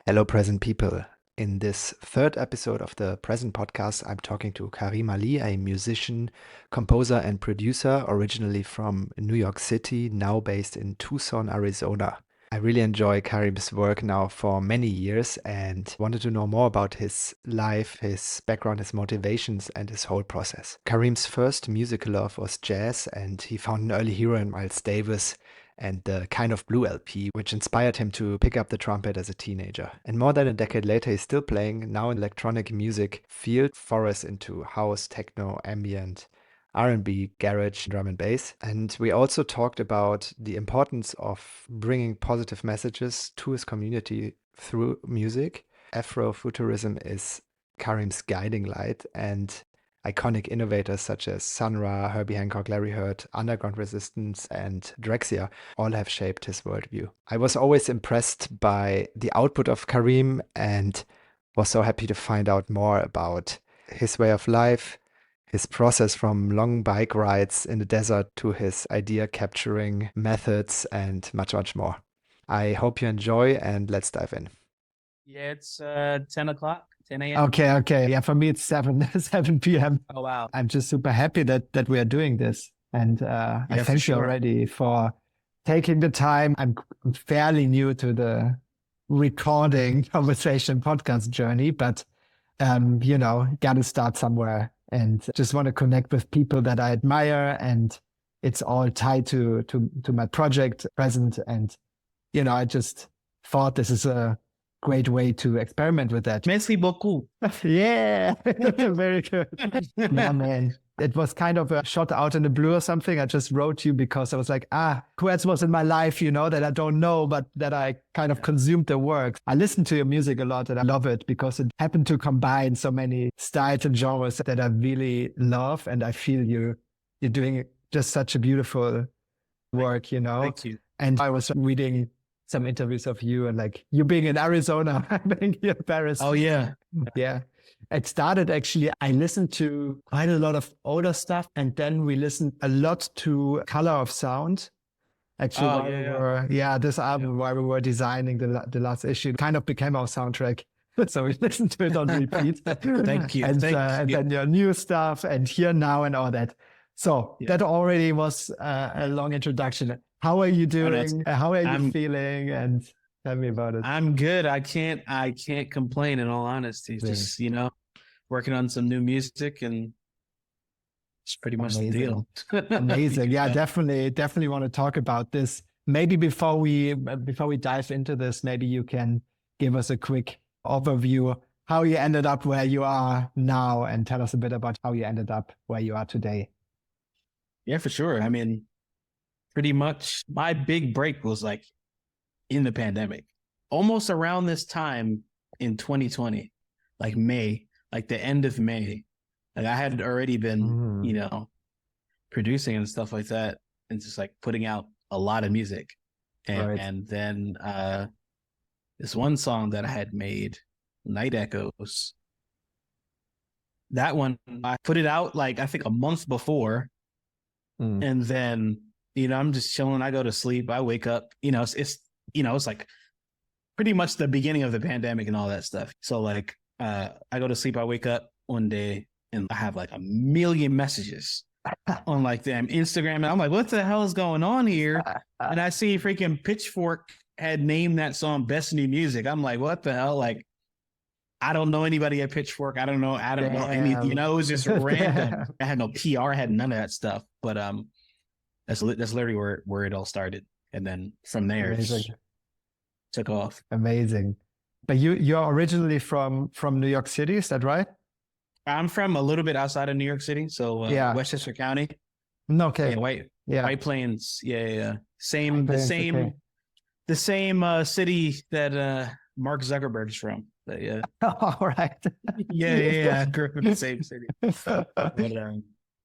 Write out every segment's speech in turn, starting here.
Hello, present people. In this third episode of the Present podcast, I'm talking to Kareem Ali, a musician, composer, and producer originally from New York City, now based in Tucson, Arizona. I really enjoy Kareem's work now for many years and wanted to know more about his life, his background, his motivations, and his whole process. Kareem's first musical love was jazz, and he found an early hero in Miles Davis and the Kind of Blue LP, which inspired him to pick up the trumpet as a teenager. And more than a decade later, he's still playing, now in electronic music field, forays into house, techno, ambient, R&B, garage, drum and bass. And we also talked about the importance of bringing positive messages to his community through music. Afrofuturism is Kareem's guiding light, and iconic innovators such as Sun Ra, Herbie Hancock, Larry Heard, Underground Resistance, and Drexciya all have shaped his worldview. I was always impressed by the output of Kareem and was so happy to find out more about his way of life, his process from long bike rides in the desert to his idea capturing methods, and much, much more. I hope you enjoy, and let's dive in. Yeah, it's 10 o'clock, 10 a.m. Okay. Yeah, for me it's 7 p.m. Oh, wow. I'm just super happy that we are doing this. And I Yeah, for thank you sure. already for taking the time. I'm fairly new to the recording conversation podcast journey, but got to start somewhere and just want to connect with people that I admire, and it's all tied to my project present. And I just thought this is a great way to experiment with that. Merci beaucoup. Yeah, very good. Yeah, man. It was kind of a shot out in the blue or something. I just wrote you because I was like, who else was in my life, that I don't know, but that I kind of consumed the work. I listen to your music a lot and I love it because it happened to combine so many styles and genres that I really love. And I feel you're doing just such a beautiful work, Thank you. And I was reading some interviews of you and like you being in Arizona, I think you're in Paris. Oh, yeah. Yeah. It started actually, I listened to quite a lot of older stuff, and then we listened a lot to Color of Sound. Actually, this album while we were designing the last issue kind of became our soundtrack. So we listened to it on repeat. Thank you. And Thank you. then your new stuff and Here Now and all that. So that already was a long introduction. How are you doing? How are you feeling? And tell me about it. I'm good. I can't complain, in all honesty. Just, working on some new music, and it's pretty much the deal. Amazing. Yeah, definitely want to talk about this. Maybe before we dive into this, maybe you can give us a quick overview how you ended up where you are now, and tell us a bit about how you ended up where you are today. Yeah, for sure. I mean, pretty much my big break was like in the pandemic, almost around this time in 2020, like May, like the end of May. Like I had already been, producing and stuff like that, and just like putting out a lot of music. And then this one song that I had made, Night Echoes, that one, I put it out like I think a month before. And then, I'm just chilling. I go to sleep. I wake up, it's like pretty much the beginning of the pandemic and all that stuff. So like, I go to sleep. I wake up one day and I have like a million messages on like damn Instagram. And I'm like, what the hell is going on here? And I see freaking Pitchfork had named that song Best New Music. I'm like, what the hell? Like, I don't know anybody at Pitchfork. I don't know any, it was just random. I had no PR, I had none of that stuff. But that's literally where it all started. And then from there, it took off. Amazing. But you're originally from New York City, is that right? I'm from a little bit outside of New York City, so Westchester County. Okay. White Plains. Yeah. The same city that Mark Zuckerberg is from. But, yeah. All right. Yeah. I grew up in the same city. But,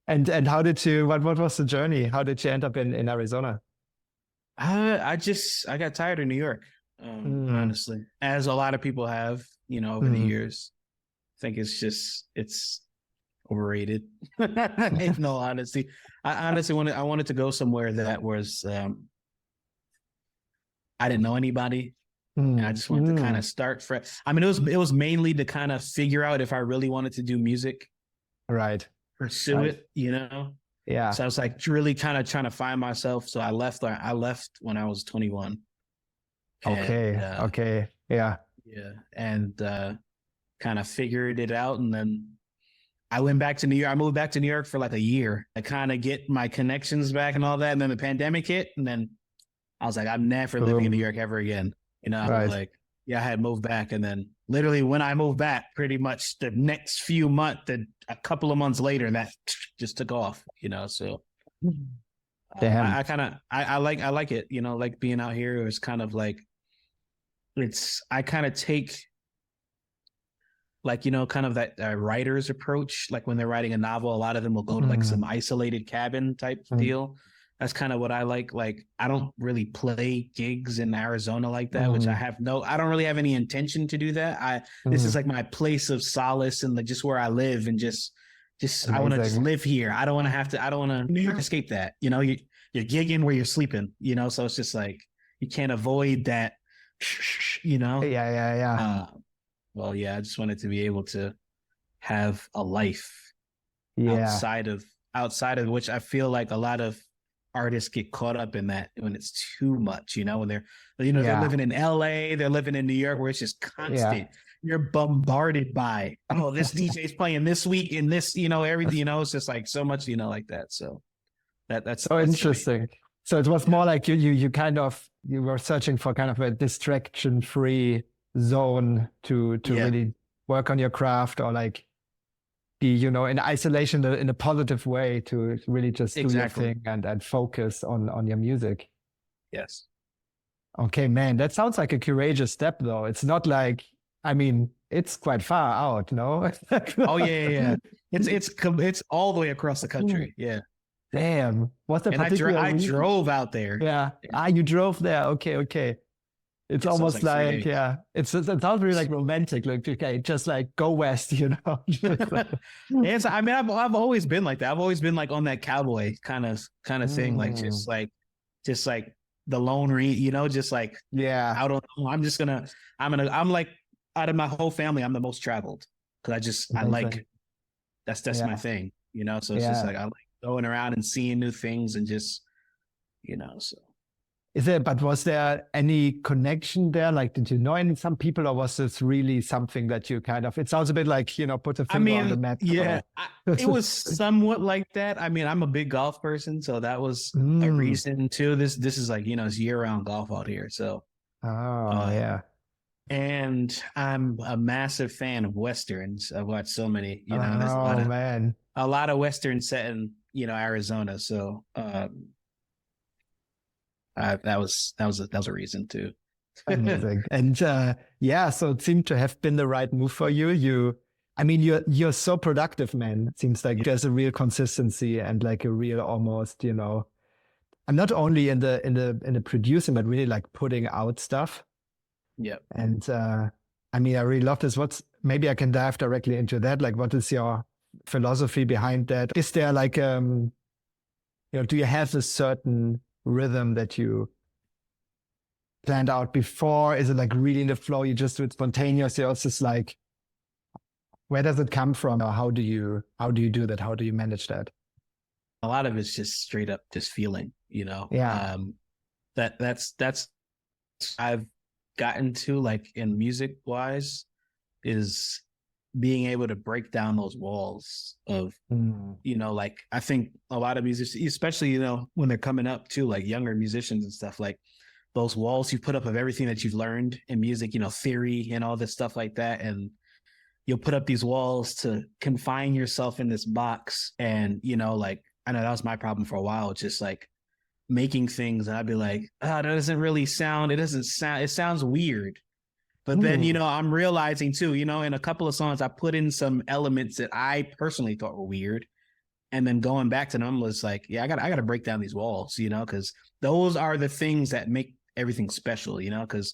and how did you? What was the journey? How did you end up in Arizona? I got tired of New York. Honestly, as a lot of people have, over the years. I think it's overrated. In all honesty, I wanted to go somewhere that was I didn't know anybody. And I just wanted to kind of start fresh. I mean, it was mainly to kind of figure out if I really wanted to do music, Right. pursue it, you know? Yeah. So I was like really kind of trying to find myself. So I left when I was 21. Okay. And, Okay. Yeah. yeah. And kind of figured it out. And then I went back to New York. I moved back to New York for like a year to kind of get my connections back and all that. And then the pandemic hit. And then I was like, I'm never living in New York ever again. You know, I was like, yeah, I had moved back. And then literally when I moved back, pretty much the next few months, a couple of months later, that just took off, you know, so I kind of, I like it, you know, like being out here. It was kind of like, I kind of take like, you know, kind of that writer's approach. Like when they're writing a novel, a lot of them will go to like some isolated cabin type deal. That's kind of what I like. Like, I don't really play gigs in Arizona like that, which I don't really have any intention to do that. This is like my place of solace and like just where I live and just I want to just live here. I don't want to escape that. You know, you're gigging where you're sleeping, you know? So it's just like, you can't avoid that, you know? Yeah. Well, yeah, I just wanted to be able to have a life outside of which I feel like a lot of artists get caught up in that when it's too much, you know, when they're living in LA, they're living in New York where it's just constant. You're bombarded by, oh, this DJ's playing this week in this, you know, everything, you know, it's just like so much, you know, like that. So that's so interesting. So it was more like you were searching for kind of a distraction-free zone to really work on your craft or like be, you know, in isolation in a positive way to really just do your thing and focus on your music. Yes. Okay, man, that sounds like a courageous step though. It's not like, I mean, it's quite far out, no? Oh yeah. It's all the way across the country. Yeah. Damn. What's the particular I drove out there. Yeah. You drove there. Okay. It's almost like, it sounds really like romantic. Like, okay, just like go west, you know? Yes, I mean, I've always been like that. I've always been like on that cowboy kind of thing. Like, just like the lone you know, just like, I don't know. I'm like, out of my whole family, I'm the most traveled. Cause I like, that's my thing, you know? So it's just like, I like going around and seeing new things and just, you know, so. But was there any connection there? Like, did you know some people, or was this really something that you kind of, it sounds a bit like, you know, put a finger on the map. Yeah, it was somewhat like that. I mean, I'm a big golf person, so that was a reason too. This is like, you know, it's year-round golf out here. So, and I'm a massive fan of Westerns. I've watched so many, you know, there's a lot of Westerns set in, you know, Arizona. So, that was a reason too. Amazing. And so it seemed to have been the right move for you. You're so productive, man. It seems like there's a real consistency and like a real almost, you know, I'm not only in the producing, but really like putting out stuff. Yeah. And I really love this. Maybe I can dive directly into that. Like, what is your philosophy behind that? Is there like you know, do you have a certain rhythm that you planned out before? Is it like really in the flow? You just do it spontaneously? Or it's just like, where does it come from? Or how do you do that? How do you manage that? A lot of it's just straight up just feeling, you know? Yeah. That's I've gotten to, like, in music wise, is being able to break down those walls of, you know, like, I think a lot of musicians, especially, you know, when they're coming up too, like younger musicians and stuff, like those walls you put up of everything that you've learned in music, you know, theory and all this stuff like that. And you'll put up these walls to confine yourself in this box. And, you know, like, I know that was my problem for a while, just like making things. And I'd be like, that doesn't really sound, it sounds weird. But then, you know, I'm realizing too, you know, in a couple of songs, I put in some elements that I personally thought were weird. And then going back to them was like, I gotta break down these walls, you know, because those are the things that make everything special, you know, because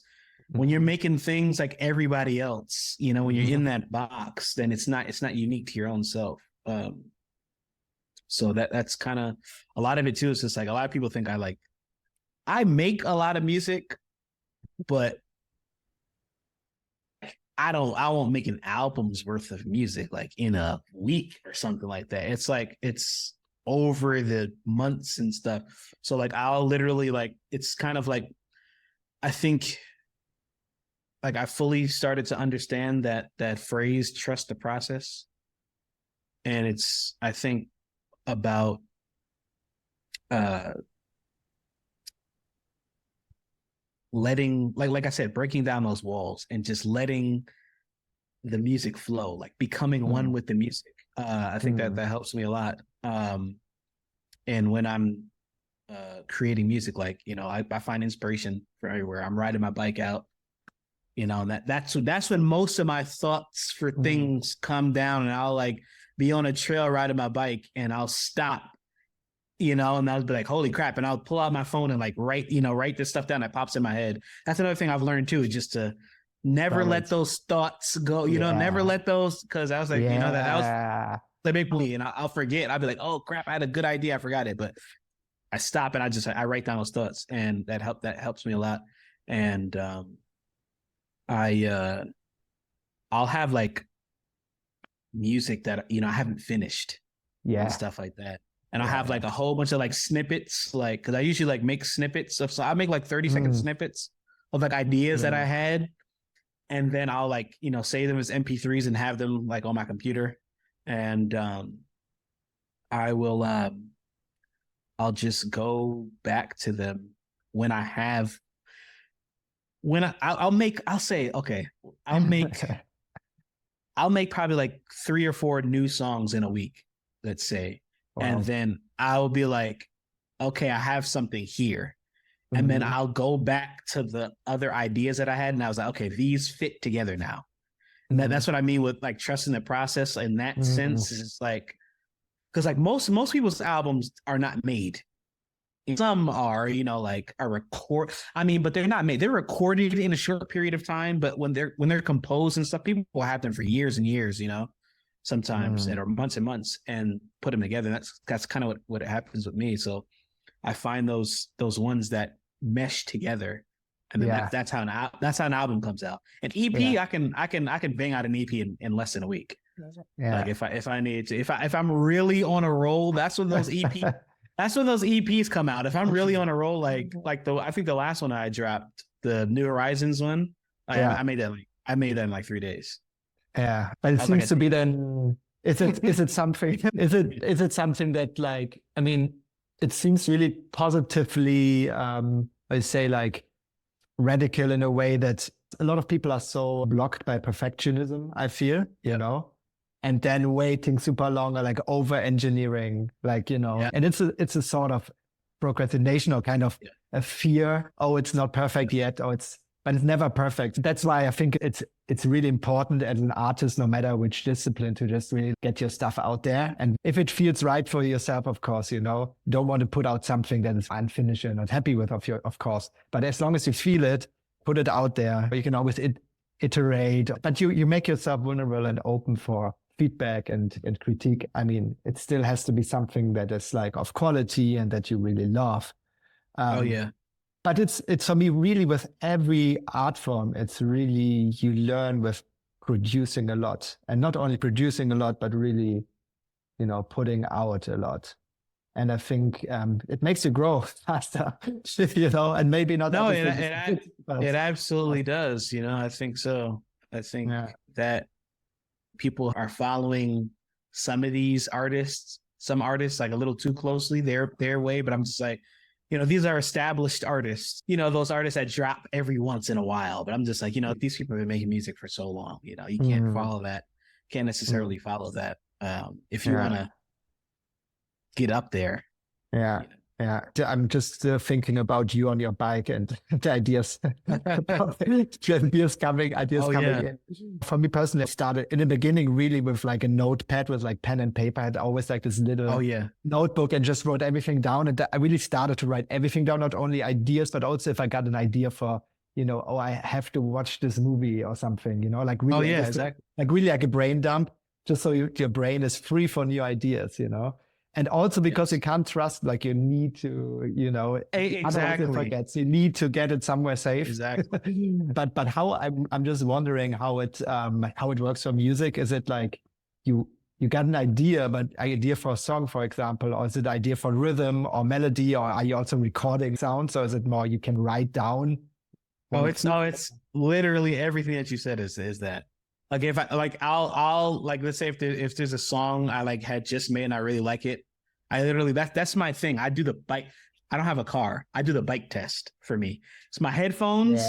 when you're making things like everybody else, you know, when you're in that box, then it's not unique to your own self. So that's kind of a lot of it too. It's just like a lot of people think I make a lot of music, but I won't make an album's worth of music like in a week or something like that. It's like, it's over the months and stuff. So like, I'll literally like, it's kind of like, I think like I fully started to understand that phrase, trust the process. And it's, I think about, letting, like I said, breaking down those walls and just letting the music flow, like becoming one with the music. I think that helps me a lot. And when I'm creating music, like, you know, I find inspiration from everywhere. I'm riding my bike out, you know, and that's when most of my thoughts for things come down, and I'll like be on a trail riding my bike and I'll stop, you know, and I'll be like, holy crap. And I'll pull out my phone and like write this stuff down that pops in my head. That's another thing I've learned too, is just to never let those thoughts go, you know, never let those, because I was like, you know, that was they make me, and I'll forget. I'll be like, oh crap, I had a good idea, I forgot it. But I stop and I write down those thoughts, and that helps me a lot. And I'll have like music that, you know, I haven't finished and stuff like that. And I'll have like a whole bunch of like snippets, like, because I usually like make snippets of, so I make like 30-second snippets of like ideas that I had. And then I'll like, you know, save them as MP3s and have them like on my computer. And I will, I'll just go back to them when I have, I'll make probably like 3 or 4 new songs in a week, let's say. Wow. And then I'll be like, okay, I have something here. And then I'll go back to the other ideas that I had. And I was like, okay, these fit together now. And that's what I mean with like trusting the process in that sense. Is like, because like most people's albums are not made. Some are, you know, like but they're not made. They're recorded in a short period of time. But when they're composed and stuff, people will have them for years and years, you know, sometimes, or months and months, and put them together. That's kind of what happens with me. So I find those ones that mesh together, and then that's how an album comes out. An EP, I can bang out an EP in less than a week. Like if I need to, if I'm really on a roll, that's when those EPs come out. If I'm really on a roll, like I think the last one I dropped, the New Horizons one, I made that in like 3 days. Yeah, but it seems to be then. Is it something? Is it something that, like, I mean, it seems really positively, I say, like, radical in a way that a lot of people are so blocked by perfectionism, I feel, you know, and then waiting super long, or like over engineering, like, you know, and it's a sort of procrastination, or kind of a fear. Oh, it's not perfect yet. But it's never perfect. That's why I think it's really important as an artist, no matter which discipline, to just really get your stuff out there. And if it feels right for yourself, of course, you know, don't want to put out something that is unfinished and not happy with, of course. But as long as you feel it, put it out there. You can always iterate, but you make yourself vulnerable and open for feedback and critique. I mean, it still has to be something that is like of quality and that you really love. But it's for me, really, with every art form, it's really, you learn with producing a lot, and not only producing a lot, but really, you know, putting out a lot. And I think it makes you grow faster, you know, and maybe not. No, it absolutely does. You know, I think so. I think that people are following some artists like a little too closely, their way. But I'm just like, you know, these are established artists, you know, those artists that drop every once in a while. But I'm just like, you know, these people have been making music for so long, you know, you can't follow that, can't necessarily follow that if you want to get up there. Yeah. You know? Yeah. I'm just thinking about you on your bike and the ideas coming in. For me personally, I started in the beginning really with like a notepad with like pen and paper. I had always like this little notebook and just wrote everything down. And I really started to write everything down, not only ideas, but also if I got an idea for, you know, oh, I have to watch this movie or something, you know, like really, exactly. Like really like a brain dump, just so your brain is free for new ideas, you know. And also because you can't trust, like you need to, you know, Exactly. otherwise it forgets. You need to get it somewhere safe. Exactly. But how I'm just wondering how it works for music. Is it like you got an idea, but idea for a song, for example, or is it idea for rhythm or melody, or are you also recording sounds, or is it more you can write down? It's literally everything that you said is that. Like if I like I'll like, let's say if there's a song I like had just made and I really like it, I literally that's my thing. I do the bike. I don't have a car. I do the bike test for me. It's my headphones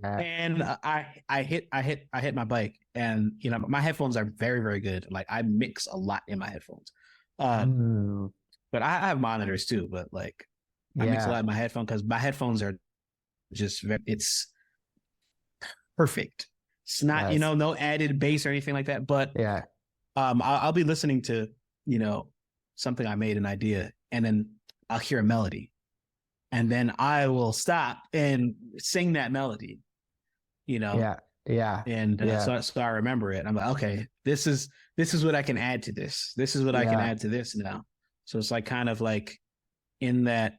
and I hit my bike, and you know my headphones are very, very good. Like I mix a lot in my headphones. But I have monitors too, but like I mix a lot in my headphones because my headphones are just it's perfect. It's not, you know, no added bass or anything like that. But I'll be listening to, you know, something I made, an idea, and then I'll hear a melody, and then I will stop and sing that melody, you know. And so I remember it. I'm like, okay, this is what I can add to this. This is what I can add to this now. So it's like kind of like in that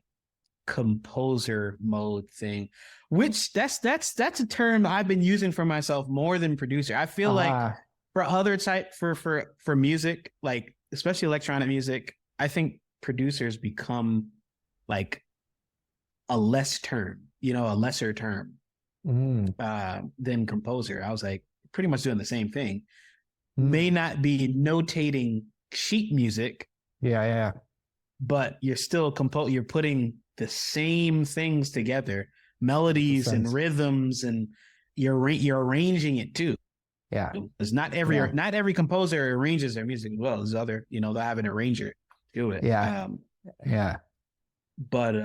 composer mode thing, which that's a term I've been using for myself more than producer. I feel like for other type for music, like especially electronic music, I think producers become like a lesser term than composer. I was like pretty much doing the same thing. May not be notating sheet music, but you're still you're putting the same things together, melodies and rhythms, and you're arranging it too. Because not every composer arranges their music as well. There's other, you know, they'll have an arranger do it. But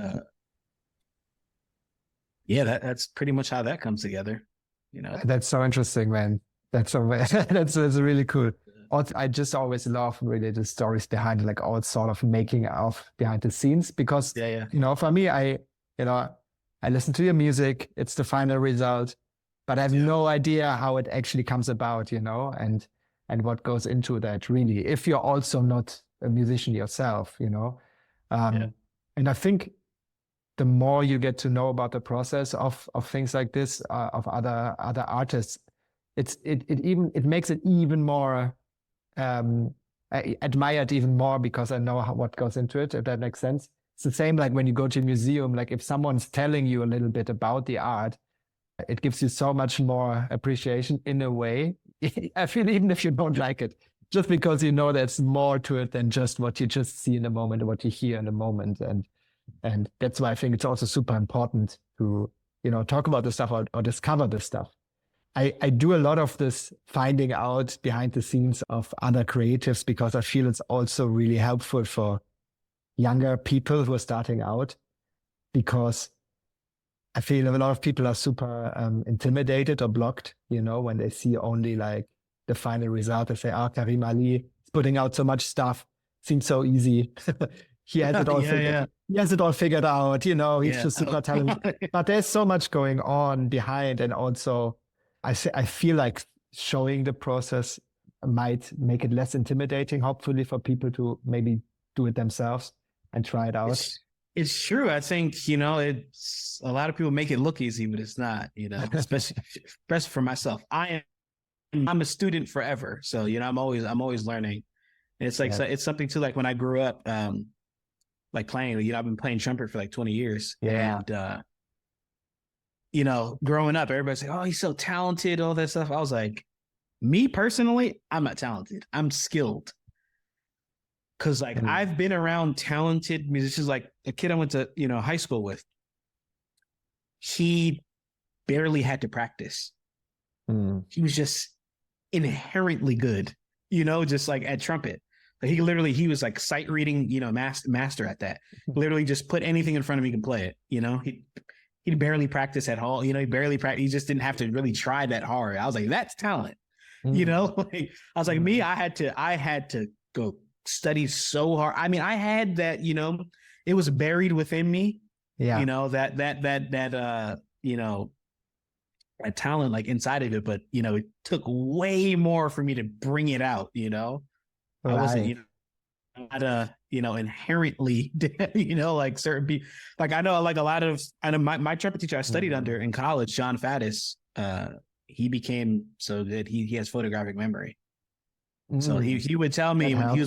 that's pretty much how that comes together. You know, that's so interesting, man. That's really cool. Also, I just always love really the stories behind like all sort of making of behind the scenes, because you know, for me, I listen to your music, it's the final result, but I have no idea how it actually comes about, you know, and what goes into that really, if you're also not a musician yourself, you know. And I think the more you get to know about the process of things like this, of other artists, it makes it even more I admire it even more because I know what goes into it, if that makes sense. It's the same like when you go to a museum, like if someone's telling you a little bit about the art, it gives you so much more appreciation in a way. I feel even if you don't like it, just because you know there's more to it than just what you just see in the moment, or what you hear in the moment. And that's why I think it's also super important to, you know, talk about this stuff or discover this stuff. I do a lot of this finding out behind the scenes of other creatives because I feel it's also really helpful for younger people who are starting out, because I feel a lot of people are super intimidated or blocked, you know, when they see only like the final result. They say, Kareem Ali is putting out so much stuff. Seems so easy. He has it all He has it all figured out, you know, he's just super talented. But there's so much going on behind, and also I feel like showing the process might make it less intimidating, hopefully, for people to maybe do it themselves and try it out. It's true. I think, you know, it's a lot of people make it look easy, but it's not, you know, especially for myself. I'm a student forever. So, you know, I'm always learning. And it's like, so it's something too, like when I grew up, like playing, you know, I've been playing trumpet for like 20 years. And, you know, growing up, everybody's like, oh, he's so talented, all that stuff. I was like, me personally, I'm not talented. I'm skilled. Cause like I've been around talented musicians, like a kid I went to, you know, high school with. He barely had to practice. He was just inherently good, you know, just like at trumpet. Like he was like sight reading, you know, master at that. Literally just put anything in front of me, can play it. You know, he barely practiced at all. You know, he just didn't have to really try that hard. I was like, that's talent. You know, like I was like, me, I had to go study so hard. I mean, I had that, you know, it was buried within me. You know, that you know, that talent like inside of it, but you know, it took way more for me to bring it out, you know. I wasn't, you know, inherently, like certain people, like I know my trumpet teacher I studied under in college, John Faddis, he became so that he has photographic memory. So he would tell me when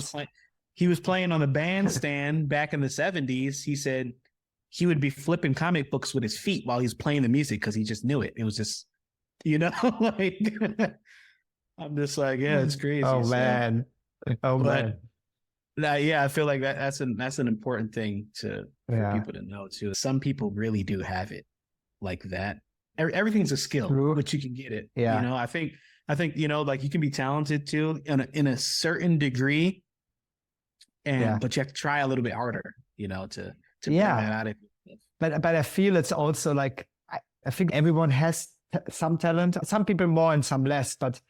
he was playing on the bandstand back in the 70s, he said he would be flipping comic books with his feet while he's playing the music because he just knew it. It was just, like I'm just like, yeah, it's crazy. Oh man. Man. Yeah, I feel like that's an important thing for people to know too. Some people really do have it like that. Everything's a skill, but you can get it. Yeah. I think like you can be talented too in a certain degree, but you have to try a little bit harder, to bring that out of you. But I feel it's also like I think everyone has some talent. Some people more and some less, but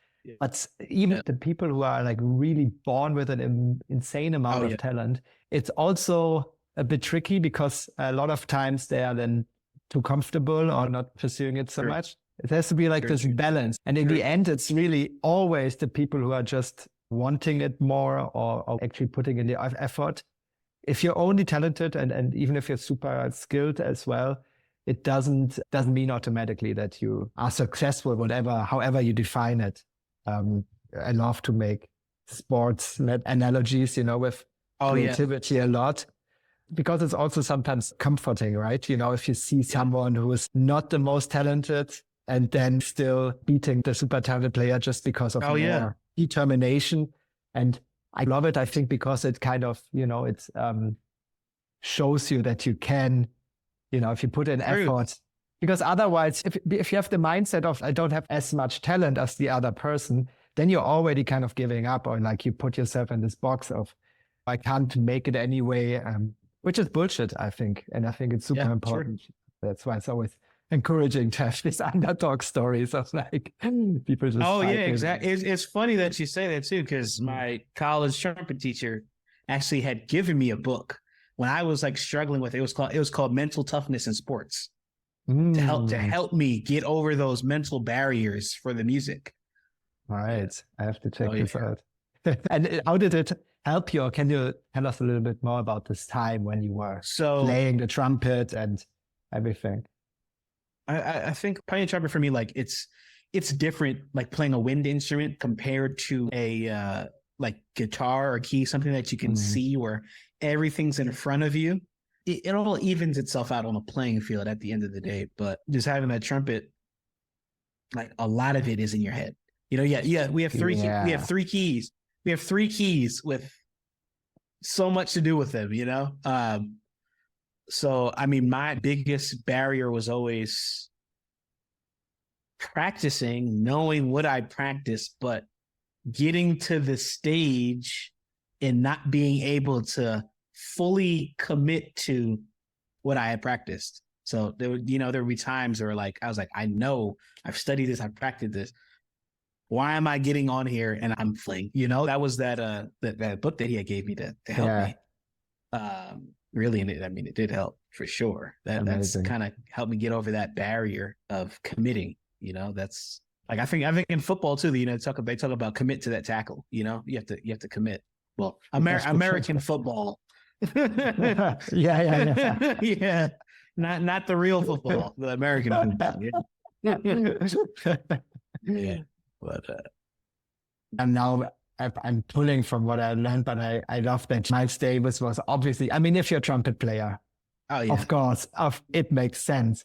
even the people who are like really born with an insane amount of talent, it's also a bit tricky because a lot of times they are then too comfortable or not pursuing it so much. It has to be like this balance. And in the end, it's really always the people who are just wanting it more or actually putting in the effort. If you're only talented and even if you're super skilled as well, it doesn't mean automatically that you are successful, however you define it. I love to make sports analogies, with creativity a lot, because it's also sometimes comforting, right? If you see someone who is not the most talented and then still beating the super talented player just because of more determination. And I love it, I think, because it kind of, it shows you that you can, if you put in effort. Because otherwise, if you have the mindset of, I don't have as much talent as the other person, then you're already kind of giving up, or like you put yourself in this box of, I can't make it anyway, which is bullshit, I think. And I think it's super important. Sure. That's why it's always encouraging to have these underdog stories of like people just. Oh, yeah, exactly. It's funny that you say that too, because my college trumpet teacher actually had given me a book when I was like struggling with it. It was called Mental Toughness in Sports. To help me get over those mental barriers for the music. All right. I have to check this out. And how did it help you? Or can you tell us a little bit more about this time when you were playing the trumpet and everything? I think playing trumpet for me, like it's different, like playing a wind instrument compared to a like guitar or key, something that you can see where everything's in front of you. It all evens itself out on a playing field at the end of the day, but just having that trumpet, like a lot of it is in your head. We have three keys. We have three keys with so much to do with them, So, I mean, my biggest barrier was always practicing, knowing what I practiced, but getting to the stage and not being able to fully commit to what I had practiced. So there would be times where like I was like, I know I've studied this, I've practiced this. Why am I getting on here and I'm playing? That was that book that he gave me to help me. Really, and it did help for sure. That's kind of helped me get over that barrier of committing. That's like I think in football too. They talk about commit to that tackle. You have to commit. Well, American football. Yeah. Not the real football, the American football. Yeah. But and now I'm pulling from what I learned, but I love that Miles Davis was obviously. I mean, if you're a trumpet player, of course, it makes sense.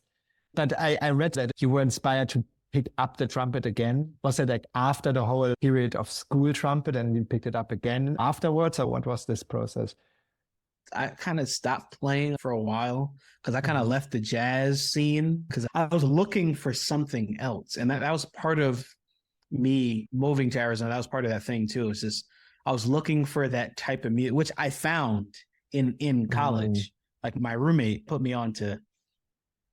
But I read that you were inspired to pick up the trumpet again. Was it like after the whole period of school trumpet, and you picked it up again afterwards, or what was this process? I kind of stopped playing for a while because I kind of left the jazz scene because I was looking for something else. And that was part of me moving to Arizona. That was part of that thing too. It's just, I was looking for that type of music, which I found in college. Like my roommate put me on to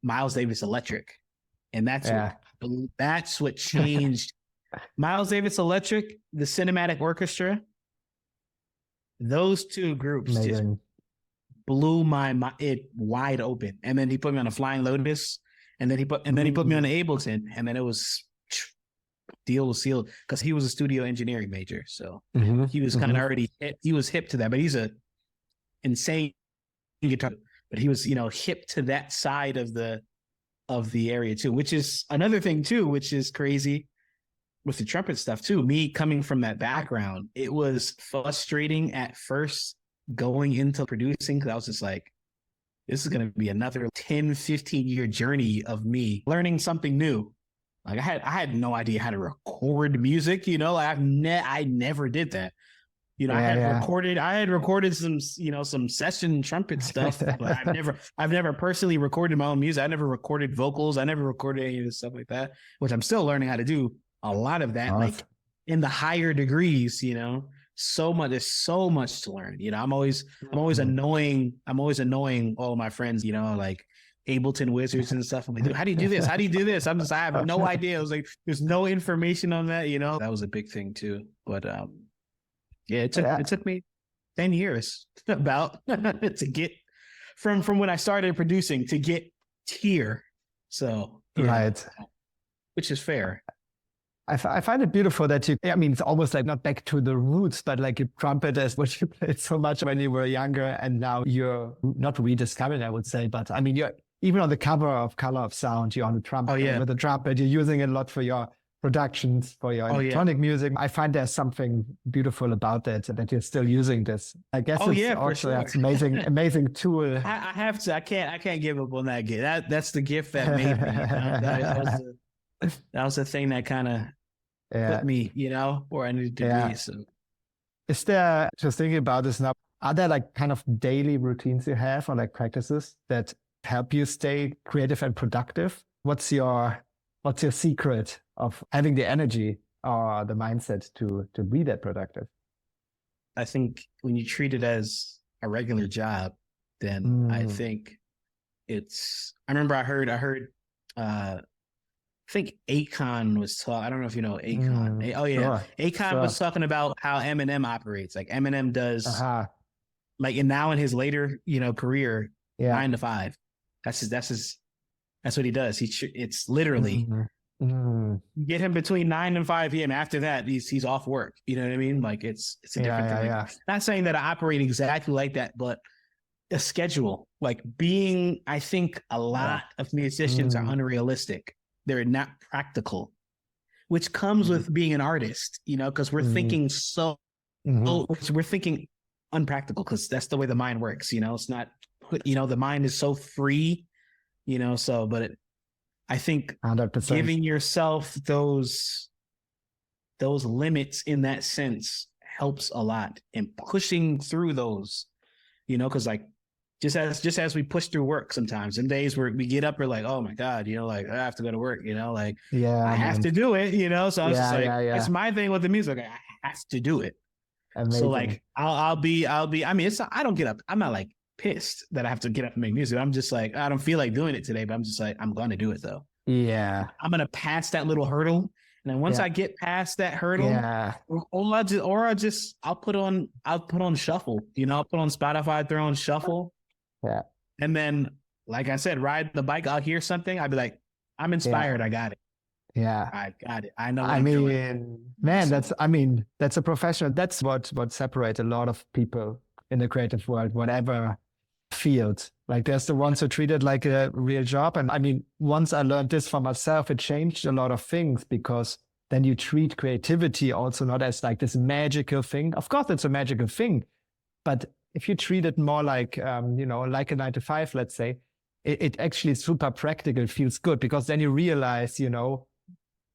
Miles Davis Electric. And that's what changed. Miles Davis Electric, the Cinematic Orchestra, those two groups just blew my mind wide open. And then he put me on a Flying Lotus, and then he put me on an Ableton, and then it was deal was sealed because he was a studio engineering major. So he was kind of already he was hip to that. But he's a insane guitar, but he was, you know, hip to that side of the area too, which is another thing too, which is crazy with the trumpet stuff too. Me coming from that background, it was frustrating at first going into producing, because I was just like, this is going to be another 10, 15 year journey of me learning something new. Like I had no idea how to record music, you know, like I never did that. You know, I had recorded some, you know, some session trumpet stuff, but I've never personally recorded my own music. I never recorded vocals. I never recorded any of this stuff like that, which I'm still learning how to do a lot of that, like in the higher degrees, you know. There's so much to learn. You know, I'm always annoying all my friends, you know, like Ableton wizards and stuff. I'm like, dude, how do you do this? How do you do this? I have no idea. I was like, there's no information on that, you know. That was a big thing too. But yeah, it took me 10 years about to get from when I started producing to get here. So right, which is fair. I find it beautiful that I mean, it's almost like not back to the roots, but like a trumpet is what you played so much when you were younger, and now you're not rediscovering, I would say, but I mean, you're even on the cover of Color of Sound, you're on the trumpet. Oh, yeah. With the trumpet, you're using it a lot for your productions, for your electronic music. I find there's something beautiful about that you're still using this. I guess it's amazing tool. I have to. I can't give up on that gift. That's the gift that made me. You know? That was the thing that kind of put me, you know, where I needed to be. So, is there, just thinking about this now, are there like kind of daily routines you have or like practices that help you stay creative and productive? What's your secret of having the energy or the mindset to be that productive? I think when you treat it as a regular job, then I think I remember I heard I think Akon was talking. I don't know if you know Akon. Akon was talking about how Eminem operates. Like Eminem does, like, and now in his later, you know, career, 9 to 5. That's what he does. It's literally get him between 9 and 5 p.m. After that, he's off work. You know what I mean? Like it's a different thing. Yeah. Not saying that I operate exactly like that, but a schedule. Like I think a lot of musicians are unrealistic. They're not practical, which comes with being an artist, you know, because we're thinking we're thinking unpractical, because that's the way the mind works, you know. It's not, you know, the mind is so free, you know, so, but I think 100%. Giving yourself those limits in that sense helps a lot, and pushing through those, you know, because like, just as we push through work sometimes, some days where we get up, we're like, oh my God, you know, like I have to go to work, you know, like I have to do it, you know. So I was just like, that's my thing with the music. I have to do it. Amazing. So like I'll be, I mean, I don't get up. I'm not like pissed that I have to get up and make music. I'm just like, I don't feel like doing it today, but I'm just like, I'm going to do it though. Yeah. I'm going to pass that little hurdle. And then once I get past that hurdle, I'll put on shuffle, you know, I'll put on Spotify, throw on shuffle. Yeah. And then, like I said, ride the bike, I'll hear something, I'll be like, I'm inspired. I got it. Yeah. I got it. I know. I mean, man, that's a professional. That's what separates a lot of people in the creative world, whatever field. Like there's the ones who treat it like a real job. And I mean, once I learned this for myself, it changed a lot of things, because then you treat creativity also not as like this magical thing. Of course, it's a magical thing, but if you treat it more like, you know, like a 9 to 5, let's say, it actually is super practical, feels good, because then you realize, you know,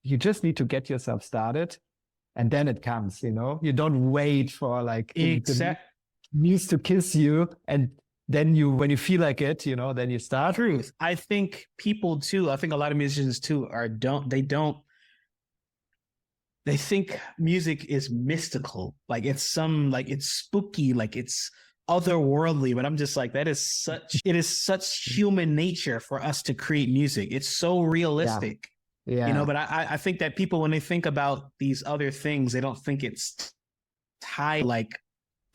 you just need to get yourself started and then it comes, you know, you don't wait for like the muse to kiss you. And then when you feel like it, you know, then you start. Truth. I think people too, I think a lot of musicians too they think music is mystical. Like it's spooky, like it's otherworldly, but I'm just like, it is such human nature for us to create music. It's so realistic, you know, but I think that people, when they think about these other things, they don't think it's tied like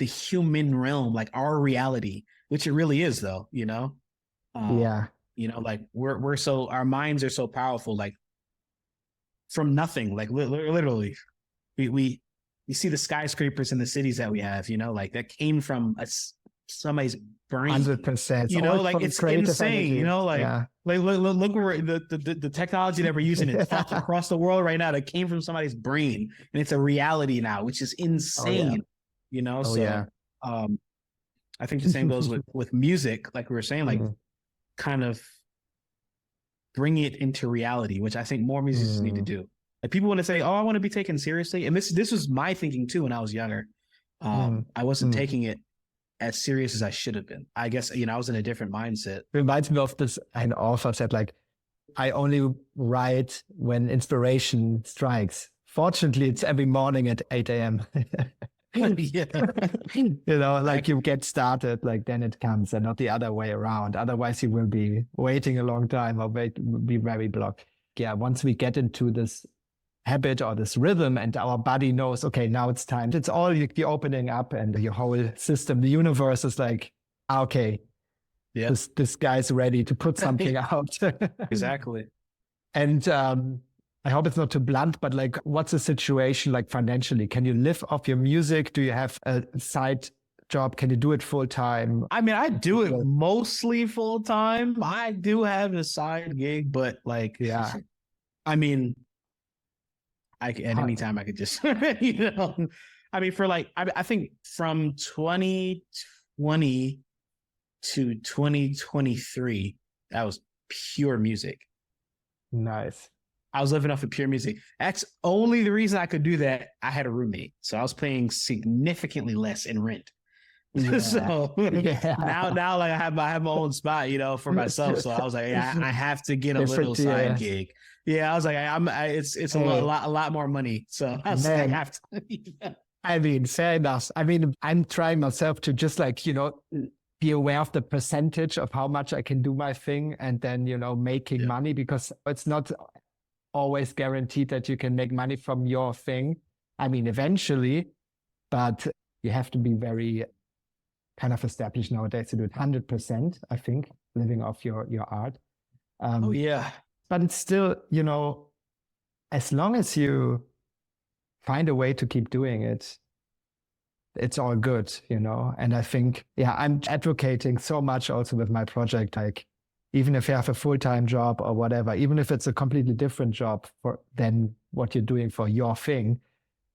the human realm, like our reality, which it really is though, you know? You know, like our minds are so powerful, like from nothing, like literally we see the skyscrapers in the cities that we have, you know, like that came from somebody's brain. 100%. You know, like it's insane. You know, like look where the technology that we're using is across the world right now that came from somebody's brain, and it's a reality now, which is insane. You know, I think the same goes with music, like we were saying, like kind of bring it into reality, which I think more musicians need to do. Like people want to say, "Oh, I want to be taken seriously," and this was my thinking too when I was younger. I wasn't taking it as serious as I should have been. I guess, you know, I was in a different mindset. Reminds me of this, an author said, like, I only write when inspiration strikes. Fortunately, it's every morning at 8 a.m. Yeah. You know, like you get started, like then it comes, and not the other way around. Otherwise, you will be waiting a long time or be very blocked. Yeah, once we get into this habit or this rhythm and our body knows, okay, now it's time. It's all the opening up, and your whole system, the universe is like, okay, this guy's ready to put something out. Exactly. And I hope it's not too blunt, but like, what's the situation like financially? Can you live off your music? Do you have a side job? Can you do it full time? I mean, I do it mostly full time. I do have a side gig, but like, I mean, at any time I could just, you know, I mean, for like, I think from 2020 to 2023, that was pure music. Nice. I was living off of pure music. That's only the reason I could do that. I had a roommate, so I was paying significantly less in rent. Yeah. So now like I have my own spot, you know, for myself. So I was like, I have to get a little side gig. Yeah, I was like, it's a lot more money. So I was like, I have to. I mean, fair enough. I mean, I'm trying myself to just like, you know, be aware of the percentage of how much I can do my thing, and then, you know, making money, because it's not always guaranteed that you can make money from your thing. I mean, eventually, but you have to be very kind of established nowadays to do it 100%, I think, living off your art. But it's still, you know, as long as you find a way to keep doing it, it's all good, you know? And I think, I'm advocating so much also with my project, like, even if you have a full-time job or whatever, even if it's a completely different job than what you're doing for your thing,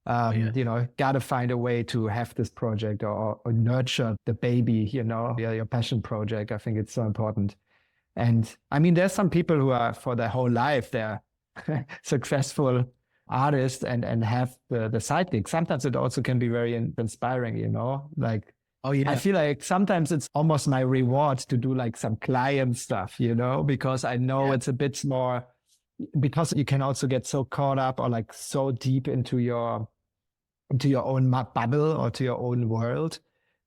you know, gotta find a way to have this project or nurture the baby, you know, your passion project. I think it's so important. And I mean, there's some people who are for their whole life, they're successful artists and have the side gig. Sometimes it also can be very inspiring, you know, like, I feel like sometimes it's almost my reward to do like some client stuff, you know, because I know it's a bit more, because you can also get so caught up or like so deep into your own bubble or to your own world.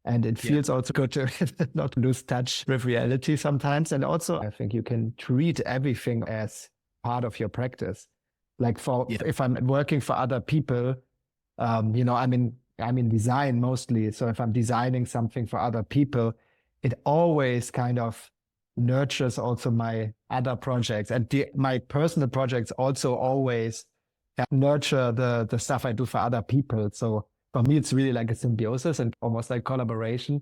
And it feels also good to not lose touch with reality sometimes. And also, I think you can treat everything as part of your practice. Like if I'm working for other people, you know, I'm in design mostly. So if I'm designing something for other people, it always kind of nurtures also my other projects. And my personal projects also always nurture the stuff I do for other people. So for me, it's really like a symbiosis and almost like collaboration.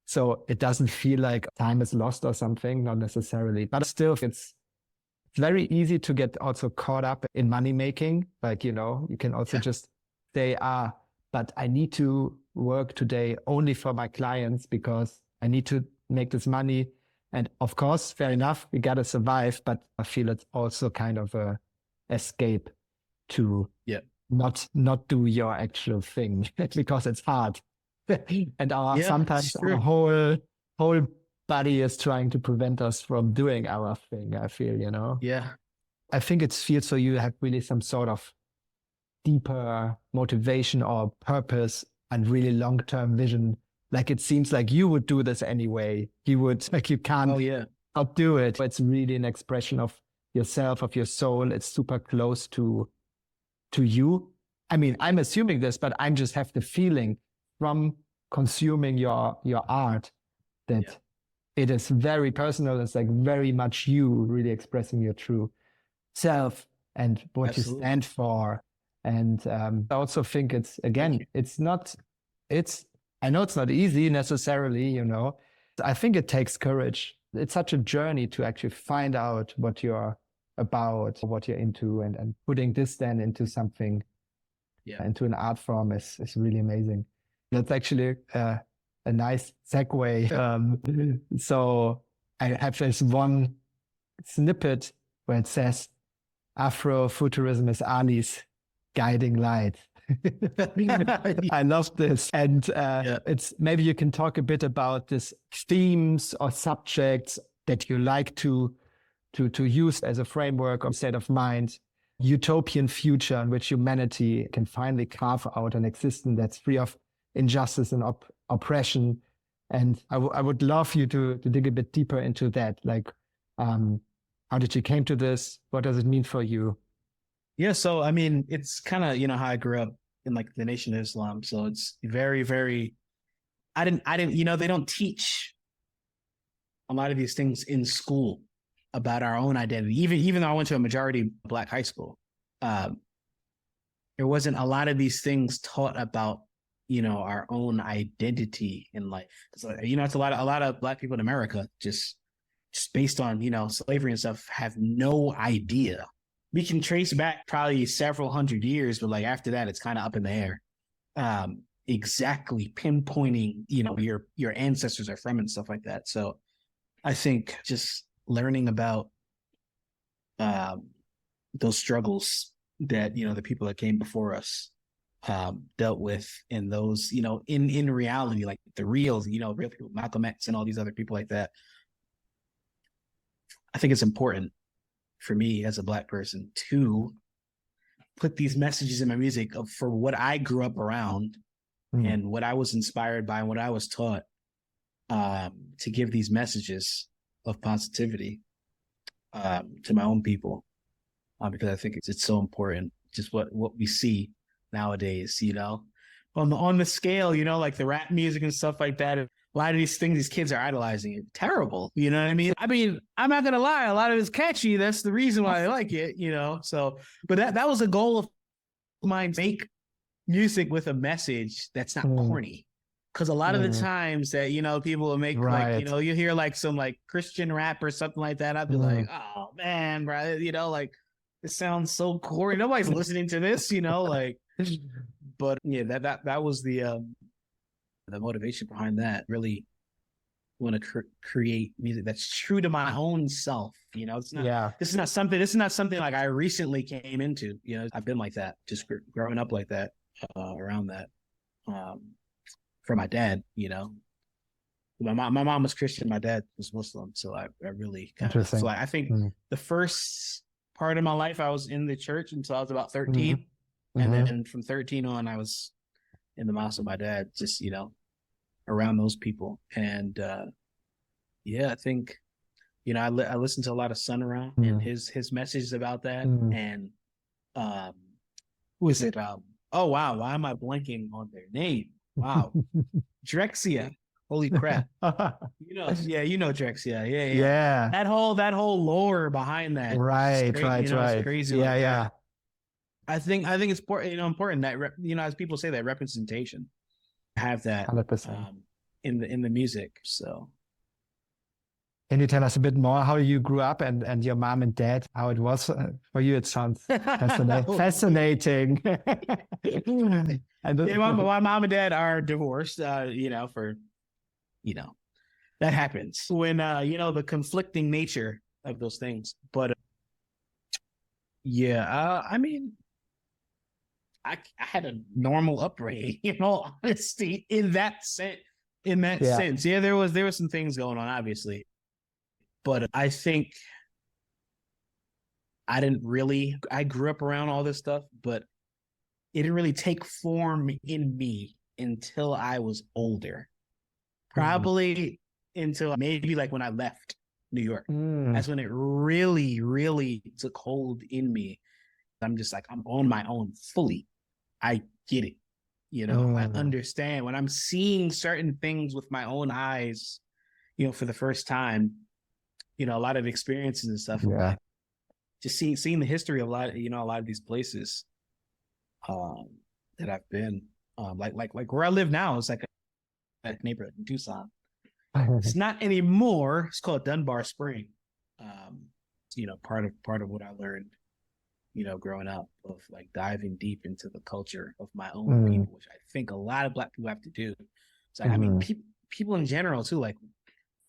So it doesn't feel like time is lost or something, not necessarily. But still, it's very easy to get also caught up in money making. Like, you know, you can also just say, but I need to work today only for my clients because I need to make this money. And of course, fair enough, we got to survive. But I feel it's also kind of a escape to not do your actual thing because it's hard. And sometimes our whole body is trying to prevent us from doing our thing, I feel, you know? Yeah. I think it feels so you have really some sort of deeper motivation or purpose and really long-term vision. Like it seems like you would do this anyway. You would, like you can't not do it. It's really an expression of yourself, of your soul. It's super close to you. I mean, I'm assuming this, but I just have the feeling from consuming your art that it is very personal. It's like very much you really expressing your true self and what you stand for. And I also think it's I know it's not easy necessarily, you know. I think it takes courage. It's such a journey to actually find out what you're about, what you're into, and putting this then into something, into an art form is really amazing. That's actually a nice segue. So I have this one snippet where it says, Afrofuturism is Ali's guiding light. I love this. And it's maybe you can talk a bit about this themes or subjects that you like to use as a framework or state of mind, utopian future in which humanity can finally carve out an existence that's free of injustice and oppression. And I would love you to dig a bit deeper into that. Like, how did you came to this? What does it mean for you? Yeah, so I mean, it's kind of, you know, how I grew up in like the Nation of Islam. So it's very, very, I didn't, you know, they don't teach a lot of these things in school about our own identity. Even though I went to a majority Black high school, there wasn't a lot of these things taught about, you know, our own identity in life. So, you know, it's a lot of Black people in America just based on, you know, slavery and stuff have no idea. We can trace back probably several hundred years, but like after that, it's kind of up in the air. Exactly pinpointing, you know, your ancestors are from and stuff like that. So I think just learning about those struggles that, you know, the people that came before us dealt with, in those, you know, in reality, like the real, you know, real people, Malcolm X and all these other people like that. I think it's important for me as a Black person to put these messages in my music for what I grew up around and what I was inspired by and what I was taught, to give these messages of positivity to my own people, because I think it's so important. Just what we see nowadays, you know, on the scale, you know, like the rap music and stuff like that. A lot of these things, these kids are idolizing it. Terrible, you know what I mean? I mean, I'm not gonna lie, a lot of it's catchy. That's the reason why I like it, you know. So, but that was a goal of mine: make music with a message that's not corny. Because a lot of the times that, you know, people will make like, you know, you hear like some like Christian rap or something like that. I'd be like, oh man, bro, you know, like it sounds so corny. Nobody's listening to this, you know, like. But yeah, that was the motivation behind that. Really want to create music that's true to my own self. You know, it's not. This is not something like I recently came into. You know, I've been like that, just growing up like that, around that. From my dad, you know, my mom was Christian, my dad was Muslim, so I really kind of. So I think the first part of my life I was in the church until I was about 13. And then from 13 on, I was in the mosque with my dad, just, you know, around those people. And yeah, I think, you know, I listened to a lot of Sun Ra and his messages about that. And who is it? Oh, wow. Why am I blanking on their name? Wow. Drexciya. Holy crap. You know, yeah, you know Drexciya. Yeah. That whole lore behind that. Right. It's crazy. Yeah. I think it's important that you know, as people say, that representation, have that 100% in the music. So, can you tell us a bit more how you grew up and your mom and dad, how it was for you? It sounds fascinating. Yeah, my mom and dad are divorced. You know, that happens when you know, the conflicting nature of those things. But yeah, I mean, I had a normal upbringing, in all honesty, in that sense. Yeah, there was some things going on, obviously, but I think I grew up around all this stuff, but it didn't really take form in me until I was older. Probably until maybe like when I left New York. That's when it really, really took hold in me. I'm just like, I'm on my own fully. I get it. You know, I understand when I'm seeing certain things with my own eyes, you know, for the first time, you know, a lot of experiences and stuff. Yeah. Like just seeing the history of a lot of these places that I've been, like where I live now is like neighborhood in Tucson. It's not anymore. It's called Dunbar Spring. Part of what I learned, growing up, of like diving deep into the culture of my own people, which I think a lot of Black people have to do. It's like, I mean, people in general too, like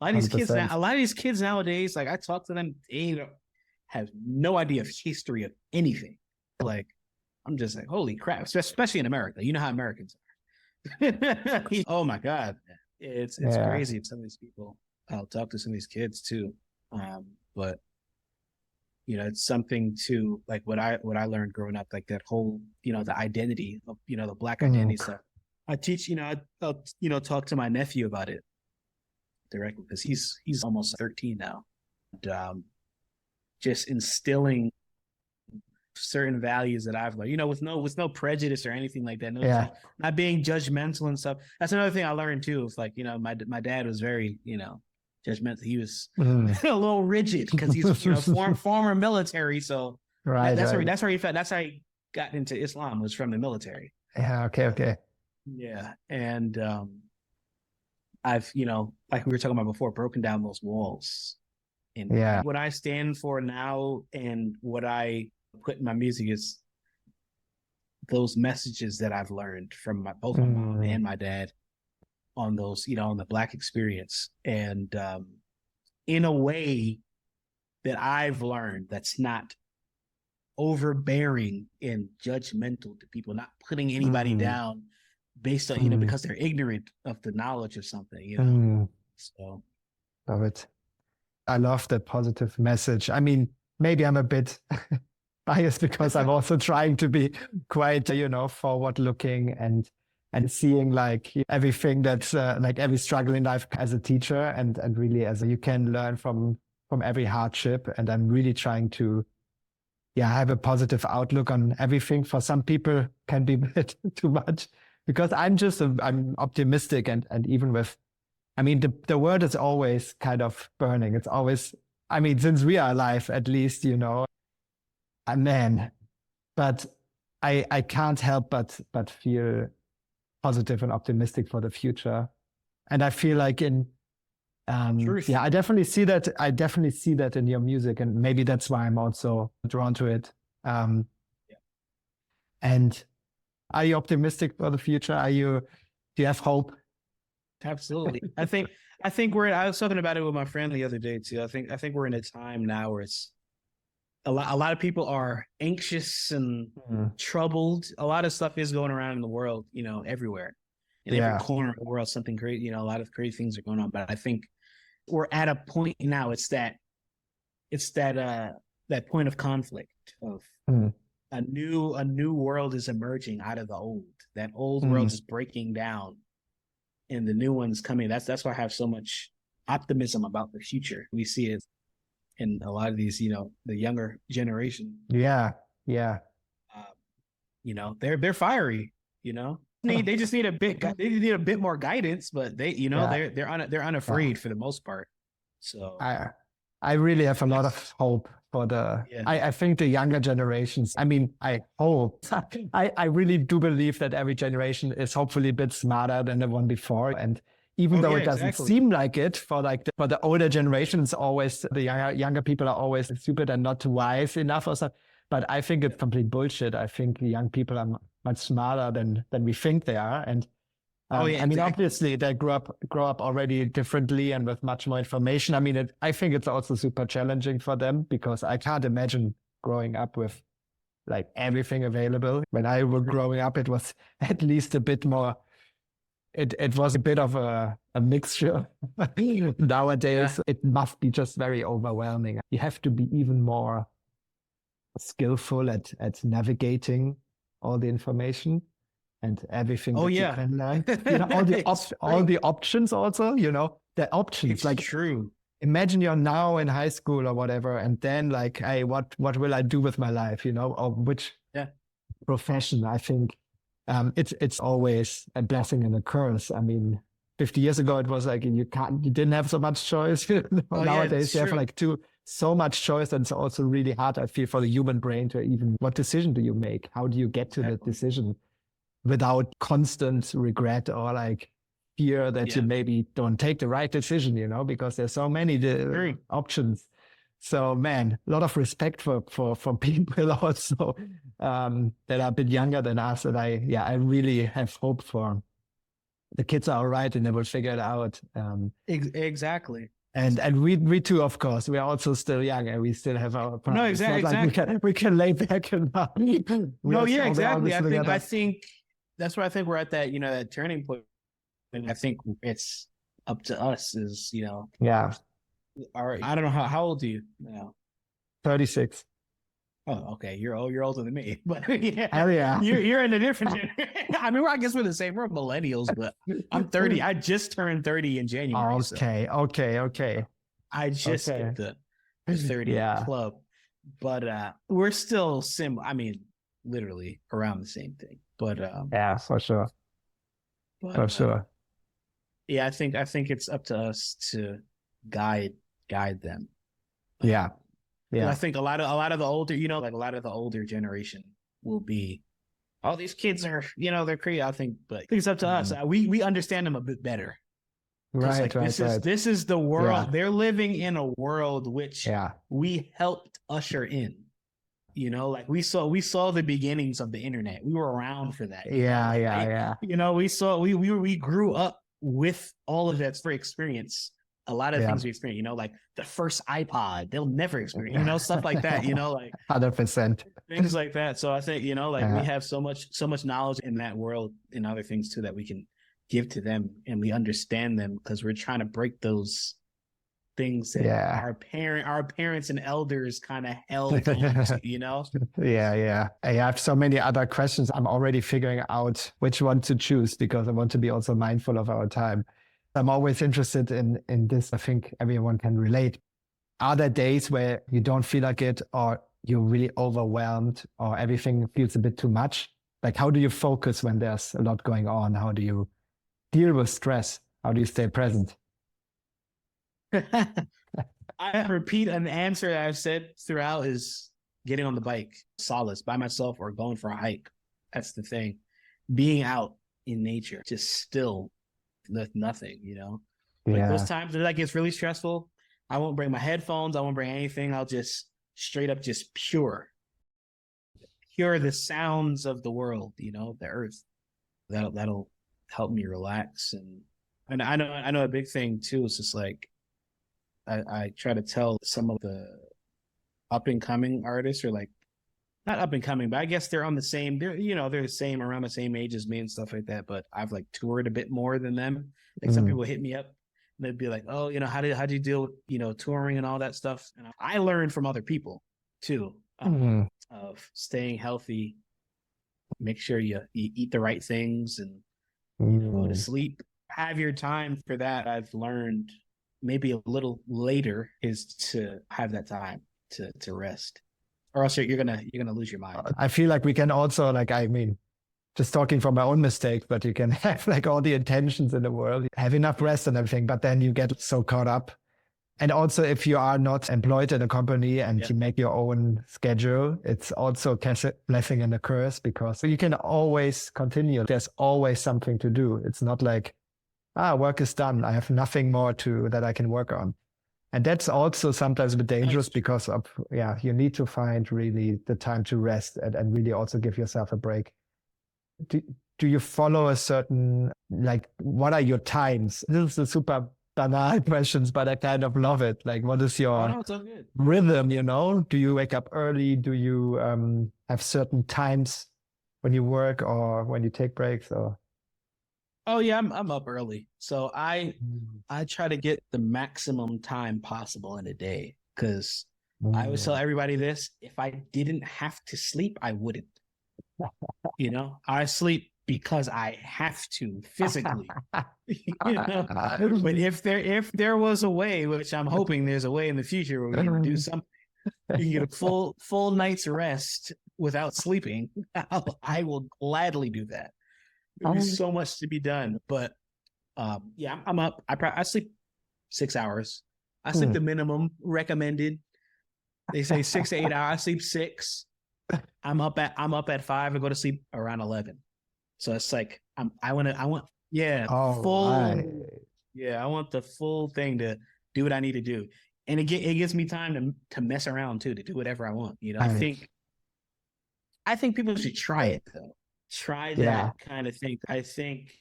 a lot of these kids nowadays, like I talk to them, they have no idea of history of anything. Like, I'm just like, holy crap, especially in America. You know how Americans are. Oh my God. It's crazy. Some of these people, I'll talk to some of these kids too. But it's something to like what I learned growing up, like that whole, the identity of, the Black identity stuff. I teach, I'll talk to my nephew about it directly because he's almost 13 now. And, just instilling certain values that I've learned, with no prejudice or anything like that. Not being judgmental and stuff. That's another thing I learned too. It's like, my dad was very, judgmental. He was a little rigid because he's former military. So that's where he felt. That's how he got into Islam, was from the military. Yeah. Okay. Yeah. And I've, like we were talking about before, broken down those walls. And what I stand for now and what I put in my music is those messages that I've learned from both my mom and my dad on those, on the Black experience. And in a way that I've learned that's not overbearing and judgmental to people, not putting anybody down based on, because they're ignorant of the knowledge of something, So. Love it. I love that positive message. I mean, maybe I'm a bit biased because I'm also trying to be quite, forward looking and seeing like everything that's like every struggle in life as a teacher and really as you can learn from every hardship. And I'm really trying to, have a positive outlook on everything. For some people can be a bit too much because I'm optimistic and even with, I mean, the world is always kind of burning. It's always, I mean, since we are alive, at least, man, but I can't help but feel positive and optimistic for the future. And I feel like I definitely see that. I definitely see that in your music. And maybe that's why I'm also drawn to it. And are you optimistic for the future? Do you have hope? Absolutely. I think I was talking about it with my friend the other day too. I think we're in a time now where it's a lot of people are anxious and troubled. A lot of stuff is going around in the world, everywhere. In every corner of the world, something great, a lot of crazy things are going on. But I think we're at a point now, it's that point of conflict of a new world is emerging out of the old. That old world is breaking down. And the new one's coming. That's why I have so much optimism about the future. We see it in a lot of these, the younger generation. Yeah. They're fiery. They just need a bit more guidance, but they're unafraid for the most part. So I really have a lot of hope for I think the younger generations. I mean, I hope. I really do believe that every generation is hopefully a bit smarter than the one before. And even though it doesn't seem like it for the older generations, always the younger people are always stupid and not wise enough or something. But I think it's complete bullshit. I think the young people are much smarter than we think they are. And I mean, obviously they grow up already differently and with much more information. I mean, I think it's also super challenging for them because I can't imagine growing up with like everything available. When I was growing up, it was at least a bit more. It was a bit of a mixture. Nowadays, it must be just very overwhelming. You have to be even more skillful at navigating all the information. And everything that you can learn. All the options also, the options. It's like true. Imagine you're now in high school or whatever, and then like, hey, what will I do with my life, or which profession? I think it's always a blessing and a curse. I mean, 50 years ago, it was like you didn't have so much choice. Nowadays, you have like so much choice, and it's also really hard, I feel, for the human brain to even, what decision do you make? How do you get to that decision? Without constant regret or like fear that you maybe don't take the right decision, because there's so many options. So man, a lot of respect for people also that are a bit younger than us. And I really have hope for the kids are all right and they will figure it out. Exactly. And we too, of course, we are also still young and we still have our problems. No, exactly. Like we can lay back and exactly. I think that's where I think we're at that, that turning point. And I think it's up to us is, Yeah. All right. I don't know how old are you now? 36. Oh, okay. You're older than me, but Hell yeah. You're in a different. I mean, I guess we're the same. We're millennials, but I'm 30. I just turned 30 in January. Okay. I just hit the 30 club, but we're still I mean, literally around the same thing. But yeah, for sure. Yeah, I think it's up to us to guide them. Yeah. I think a lot of the older, like a lot of the older generation will be, oh, these kids are, they're crazy. I think it's up to us. We understand them a bit better. Right. This is the world. Yeah. They're living in a world which we helped usher in. Like we saw the beginnings of the internet. We were around for that. Yeah. We grew up with all of that free experience. A lot of things we experience, like the first iPod, they'll never experience, stuff like that, like 100% things like that. So I think, we have so much knowledge in that world and other things too that we can give to them, and we understand them because we're trying to break those things that our parents and elders kind of held on to, Yeah. I have so many other questions. I'm already figuring out which one to choose because I want to be also mindful of our time. I'm always interested in this. I think everyone can relate. Are there days where you don't feel like it, or you're really overwhelmed, or everything feels a bit too much? Like, how do you focus when there's a lot going on? How do you deal with stress? How do you stay present? I repeat an answer that I've said throughout is getting on the bike, solace by myself, or going for a hike. That's the thing. Being out in nature, just still. Nothing, like those times that gets really stressful, I won't bring my headphones, I won't bring anything. I'll just straight up just pure the sounds of the world, the earth. That'll help me relax. And I know a big thing too is just like I try to tell some of the up and coming artists, or like not up and coming, but I guess they're on the same, they're the same, around the same age as me and stuff like that. But I've like toured a bit more than them. Like some people hit me up and they'd be like, oh, how do you deal with, touring and all that stuff? And I learned from other people too, of staying healthy, make sure you eat the right things and go to sleep, have your time for that. I've learned maybe a little later is to have that time to rest. Or else you're gonna lose your mind. I feel like we can also, just talking from my own mistake, but you can have like all the intentions in the world, have enough rest and everything, but then you get so caught up. And also, if you are not employed in a company and you make your own schedule, it's also a blessing and a curse because you can always continue. There's always something to do. It's not like, work is done. I have nothing more that I can work on. And that's also sometimes a bit dangerous because of, you need to find really the time to rest and really also give yourself a break. Do you follow a certain, what are your times? This is a super banal questions, but I kind of love it. Like, what is your rhythm, Do you wake up early? Do you have certain times when you work or when you take breaks or? Oh yeah, I'm up early. So I try to get the maximum time possible in a day because I always tell everybody this: if I didn't have to sleep, I wouldn't. I sleep because I have to physically. But if there was a way, which I'm hoping there's a way in the future where we can do something, you can get a full night's rest without sleeping, I will gladly do that. There's so much to be done, but I'm up. I sleep 6 hours. I sleep the minimum recommended. They say 6 to 8 hours. I sleep 6. I'm up at 5 and go to sleep around 11. So it's like I want Yeah, Oh, full. right. Yeah, I want the full thing to do what I need to do, and it gives me time to mess around too, to do whatever I want. You know, Right. I think people should try it though. Try Yeah. that kind of thing. I think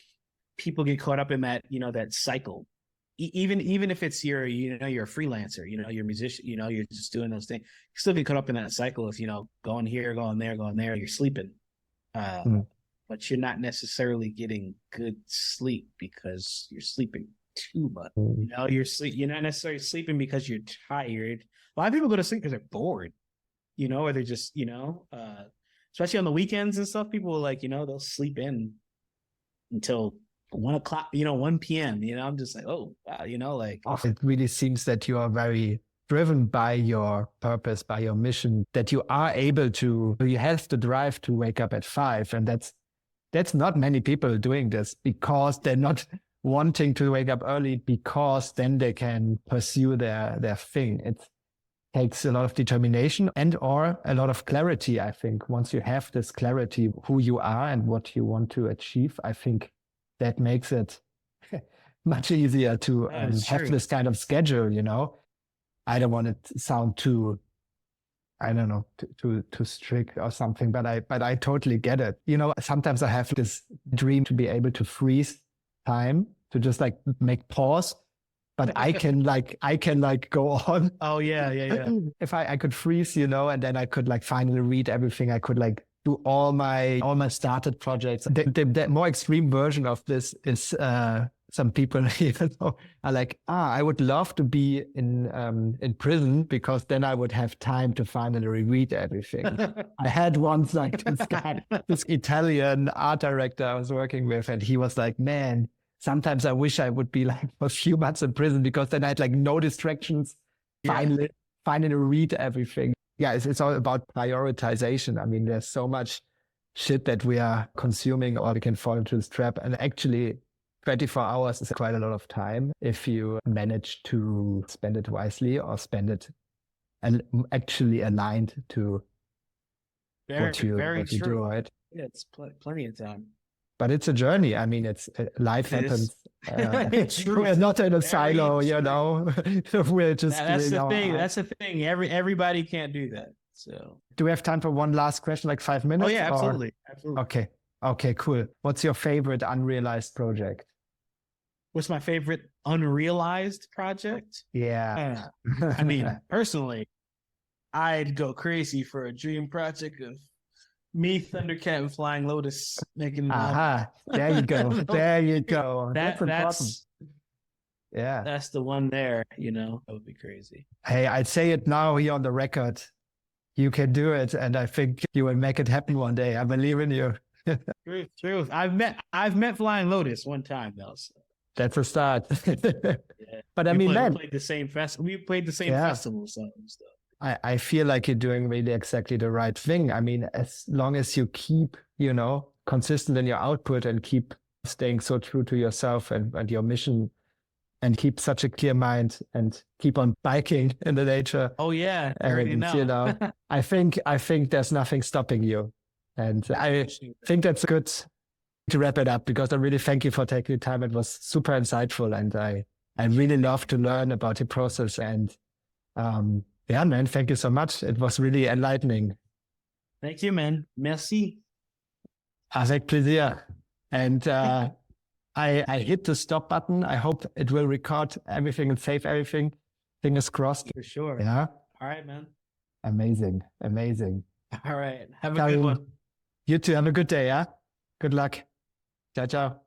people get caught up in that, that cycle. Even if it's you're a freelancer, you're a musician, you're just doing those things. You still get caught up in that cycle of, going here, going there, going there. You're sleeping. Mm. But you're not necessarily getting good sleep because you're sleeping too much. Mm. You're not necessarily sleeping because you're tired. A lot of people go to sleep because they're bored, or they're just, especially on the weekends and stuff, people will they'll sleep in until 1 o'clock, 1 p.m. I'm just like, oh wow, It really seems that you are very driven by your purpose, by your mission, that you are able to, you have the drive to wake up at 5. And that's not many people doing this because they're not wanting to wake up early because then they can pursue their thing. It takes a lot of determination and or a lot of clarity, I think. Once you have this clarity, who you are and what you want to achieve, I think that makes it much easier to have this kind of schedule. I don't want it to sound too, I don't know, too strict or something, but I totally get it. Sometimes I have this dream to be able to freeze time, to just make pause, but I can go on. Oh yeah. If I could freeze, and then I could finally read everything. I could do all my started projects. The more extreme version of this is some people are like, I would love to be in prison because then I would have time to finally reread everything. I had once this guy, this Italian art director I was working with, and he was like, man, sometimes I wish I would be for a few months in prison because then I had no distractions. Yeah. Finally read everything. Yeah, it's all about prioritization. I mean, there's so much shit that we are consuming or we can fall into this trap. And actually, 24 hours is quite a lot of time if you manage to spend it wisely or spend it and actually aligned to what you do, right? Yeah, it's plenty of time. But it's a journey. I mean, life happens. We're not in a silo, We're just. That's the thing. That's the thing. Everybody can't do that. So, do we have time for one last question, 5 minutes? Oh yeah, absolutely. Okay, cool. What's your favorite unrealized project? What's my favorite unrealized project? Yeah. I mean, personally, I'd go crazy for a dream project of me, Thundercat, and Flying Lotus making. There you go. There you go. That's important. Yeah. That's the one there, that would be crazy. Hey, I'd say it now here on the record. You can do it. And I think you will make it happen one day. I believe in you. Truth. I've met Flying Lotus one time though. So. That's a start. Yeah. But we played the same festival songs though. I feel like you're doing really exactly the right thing. I mean, as long as you keep, consistent in your output and keep staying so true to yourself and your mission and keep such a clear mind and keep on biking in the nature. Oh yeah. I already know. I think there's nothing stopping you. And I think that's good to wrap it up because I really thank you for taking the time. It was super insightful and I really love to learn about your process and, yeah, man, thank you so much. It was really enlightening. Thank you, man. Merci. Avec plaisir. And I hit the stop button. I hope it will record everything and save everything. Fingers crossed. For sure. Yeah. All right, man. Amazing. All right. Have a good one. You too. Have a good day, yeah? Good luck. Ciao, ciao.